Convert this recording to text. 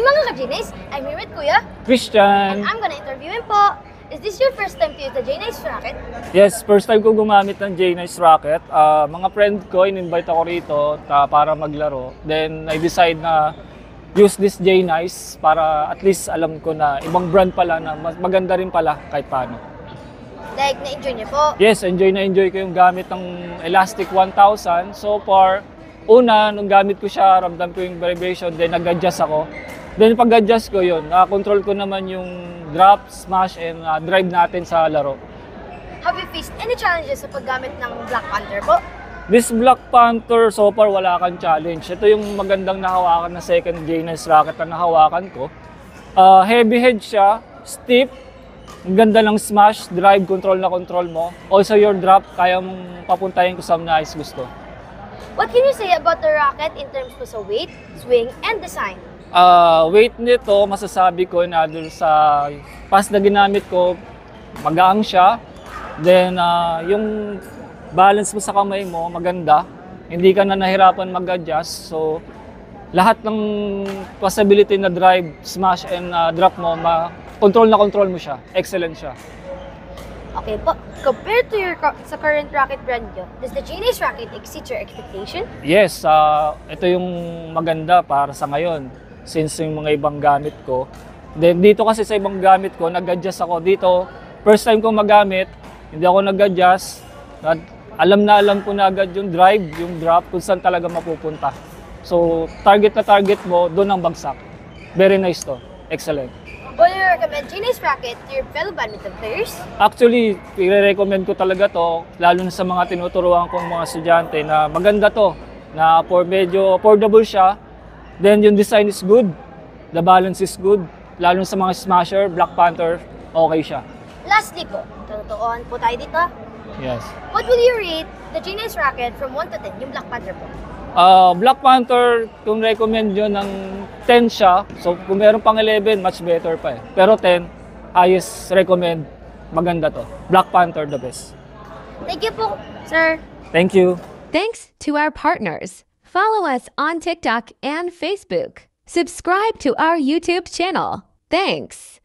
Hi mga ka-J-Nice! I'm here with Kuya. Christian! And I'm gonna interview him po. Is this your first time to use the J-Nice racket? Yes, first time ko gumamit ng J-Nice racket. Mga friend ko, in-invite ako rito para maglaro. Then I decide na use this J-Nice para at least alam ko na ibang brand pala na mas maganda rin pala kahit paano. Like, na-enjoy niyo po? Yes, enjoy na enjoy ko yung gamit ng Elastic 1000. So far, una, nung gamit ko siya, ramdam ko yung vibration, then nag-adjust ako. Then pag-adjust ko yun, control ko naman yung drop, smash, and drive natin sa laro. Have you faced any challenges sa paggamit ng Black Panther po? This Black Panther, so far wala kang challenge. Ito yung magandang nahawakan na second J-Nice racket na nahawakan ko. Heavy head siya, stiff, ang ganda ng smash, drive, control na control mo. Also your drop, kaya mong papuntahin ko sa nais gusto. What can you say about the racket in terms po sa weight, swing, and design? Weight nito, masasabi ko na dun sa past na ginamit ko, magaang siya. Then yung balance mo sa kamay mo, maganda. Hindi ka na nahirapan mag-adjust. So, lahat ng possibility na drive, smash, and drop mo, control mo siya. Excellent siya. Okay po, compared to your sa current racket brand nyo, does the J-Nice racket exceed your expectation? Yes, ito yung maganda para sa ngayon. Since yung mga ibang gamit ko. Then dito kasi sa ibang gamit ko, nag-adjust ako. Dito, first time ko magamit, hindi ako nag-adjust. Alam ko na agad yung drive, yung drop, kung saan talaga mapupunta. So, target na target mo, doon ang bagsak. Very nice to. Excellent. Will you recommend J-Nice racket to your fellow badminton players? Actually, i-recommend ko talaga to, lalo na sa mga tinuturuan kong mga estudyante na maganda to, na medyo affordable siya. Then yung design is good, the balance is good, lalo sa mga smasher, Black Panther, okay siya. Lastly po, tutuon po tayo dito. Yes. What will you rate the J-Nice racket from 1 to 10, yung Black Panther po? Black Panther, kung recommend nyo ng 10 siya, so kung meron pang 11, much better pa eh. Pero 10, highest recommend, maganda to. Black Panther, the best. Thank you po, sir. Thank you. Thanks to our partners. Follow us on TikTok and Facebook. Subscribe to our YouTube channel. Thanks.